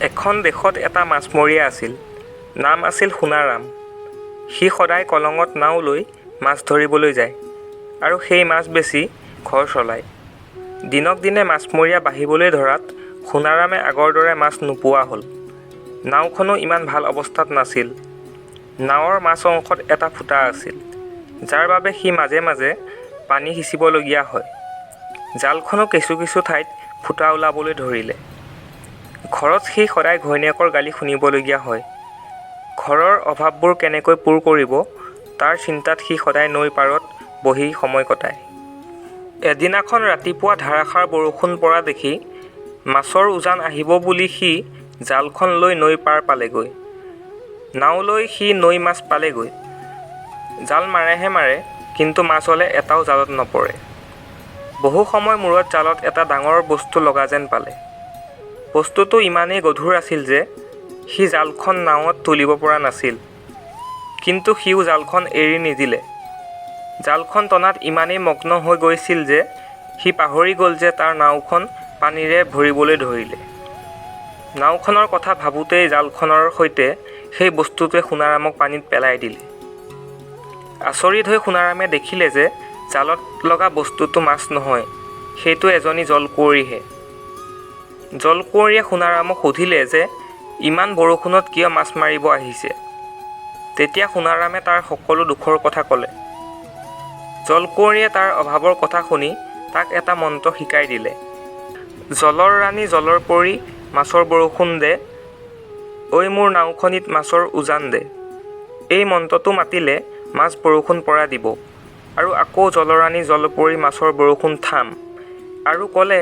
এখন দেশত এটা মাছমৰীয়া আছিল। নাম আছিল সোণাৰাম। সি সদায় কলঙত নাও লৈ মাছ ধৰিবলৈ যায় আৰু সেই মাছ বেচি ঘৰ চলায়। দিনক দিনে মাছমৰীয়া বাঢ়িবলৈ ধৰাত সোণাৰামে আগৰ দৰে মাছ নোপোৱা হ'ল। নাওখনো ইমান ভাল অৱস্থাত নাছিল। নাৱৰ মাজ অংশত এটা ফুটা আছিল, যাৰ বাবে সি মাজে মাজে পানী সিঁচিবলগীয়া হয়। জালখনো কিছু কিছু ঠাইত ফুটা ওলাবলৈ ধৰিলে। ঘৰত সি সদায় ঘৈণীয়েকৰ গালি শুনিবলগীয়া হয়। ঘৰৰ অভাৱবোৰ কেনেকৈ পূৰ কৰিব তাৰ চিন্তাত সি সদায় নৈৰ পাৰত বহি সময় কটায়। এদিনাখন ৰাতিপুৱা ধাৰাসাৰ বৰষুণ পৰা দেখি মাছৰ উজান আহিব বুলি সি জালখন লৈ নৈৰ পাৰ পালেগৈ। নাও লৈ সি নৈ মাছ পালেগৈ। জাল মাৰেহে মাৰে, কিন্তু মাছ হ'লে এটাও জালত নপৰে। বহু সময় মূৰত জালত এটা ডাঙৰ বস্তু লগা যেন পালে। বস্তুটো ইমানেই গধুৰ আছিল যে সি জালখন নাৱত তুলিব পৰা নাছিল, কিন্তু সিও জালখন এৰি নিদিলে। জালখন টনাত ইমানেই মগ্ন হৈ গৈছিল যে সি পাহৰি গ'ল যে তাৰ নাওখন পানীৰে ভৰিবলৈ ধৰিলে। নাওখনৰ কথা ভাবোঁতেই জালখনৰ সৈতে সেই বস্তুটোৱে সোণাৰামক পানীত পেলাই দিলে। আচৰিত হৈ সোণাৰামে দেখিলে যে জালত লগা বস্তুটো মাছ নহয়, সেইটো এজনী জলকুঁৱৰীহে। জলকুঁৱৰীয়ে সোণাৰামক সুধিলে যে ইমান বৰষুণত কিয় মাছ মাৰিব আহিছে। তেতিয়া সোণাৰামে তাৰ সকলো দুখৰ কথা ক'লে। জলকুঁৱৰীয়ে তাৰ অভাৱৰ কথা শুনি তাক এটা মন্ত্ৰ শিকাই দিলে। জলৰ ৰাণী জলৰ পৰি মাছৰ বৰষুণ দে, ঐ মোৰ নাওখনিত মাছৰ উজান দে। এই মন্ত্ৰটো মাতিলে মাছ বৰষুণ পৰা দিব। আৰু আকৌ জলৰাণী জলপৰি মাছৰ বৰষুণ থাম। আৰু ক'লে,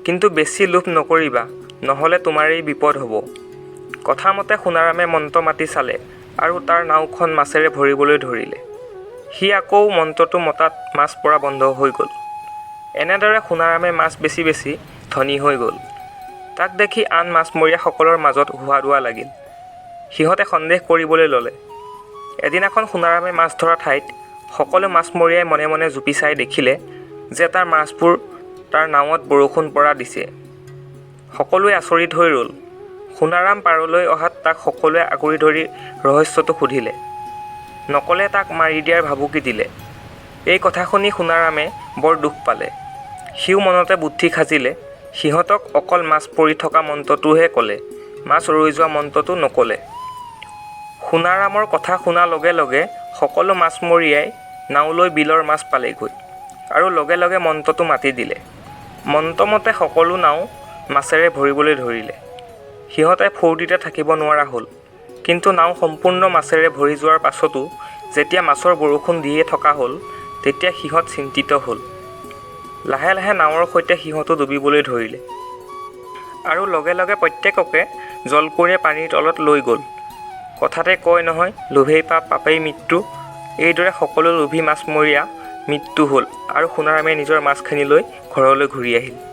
কিন্তু বেছি লোভ নকৰিবা, নহ'লে তোমাৰেই বিপদ হ'ব। কথামতে সোণাৰামে মন্ত্ৰ মাতি চালে আৰু তাৰ নাওখন মাছেৰে ভৰিবলৈ ধৰিলে। সি আকৌ মন্ত্ৰটো মতাত মাছ পৰা বন্ধ হৈ গ'ল। এনেদৰে সোণাৰামে মাছ বেচি বেচি ধনী হৈ গ'ল। তাক দেখি আন মাছমৰীয়াসকলৰ মাজত হোৱা-দোৱা লাগিল। সিহঁতে সন্দেহ কৰিবলৈ ল'লে। এদিনাখন সোণাৰামে মাছ ধৰা ঠাইত সকলো মাছমৰীয়াই মনে মনে জুপি চাই দেখিলে যে তাৰ মাছবোৰ তাৰ নাৱত বৰষুণ পৰা দিছে। সকলোৱে আচৰিত হৈ ৰ'ল। সোণাৰাম পাৰলৈ অহাত তাক সকলোৱে আগুৰি ধৰি ৰহস্যটো সুধিলে। নকলে তাক মাৰি দিয়াৰ ভাবুকি দিলে। এই কথা শুনি সোণাৰামে বৰ দুখ পালে। সিও মনতে বুদ্ধি সাজিলে। সিহঁতক অকল মাছ পৰি থকা মন্ত্ৰটোহে ক'লে, মাছ ৰৈ যোৱা মন্ত্ৰটো নক'লে। সোণাৰামৰ কথা শুনাৰ লগে লগে সকলো মাছমৰীয়াই নাও লৈ বিলৰ মাছ পালেগৈ আৰু লগে লগে মন্ত্ৰটো মাতি দিলে। মন্ত্ৰমতে সকলো নাও মাছেৰে ভৰিবলৈ ধৰিলে। সিহঁতে ফূৰ্তিতে থাকিব নোৱাৰা হ'ল। কিন্তু নাও সম্পূৰ্ণ মাছেৰে ভৰি যোৱাৰ পাছতো যেতিয়া মাছৰ বৰষুণ দিয়ে থকা হ'ল, তেতিয়া সিহঁত চিন্তিত হ'ল। লাহে লাহে নাৱৰ সৈতে সিহঁতো ডুবিবলৈ ধৰিলে। আৰু লগে লগে প্ৰত্যেককে জলকুঁৱৰীয়ে পানীৰ তলত লৈ গ'ল। কথাতে কয় নহয়, লোভেই পাপ, পাপেই মৃত্যু। এইদৰে সকলো লোভী মাছমৰীয়া মৃত্যু হ'ল আৰু সোণাৰামে নিজৰ মাছখিনি লৈ ঘৰলৈ ঘূৰি আহিল।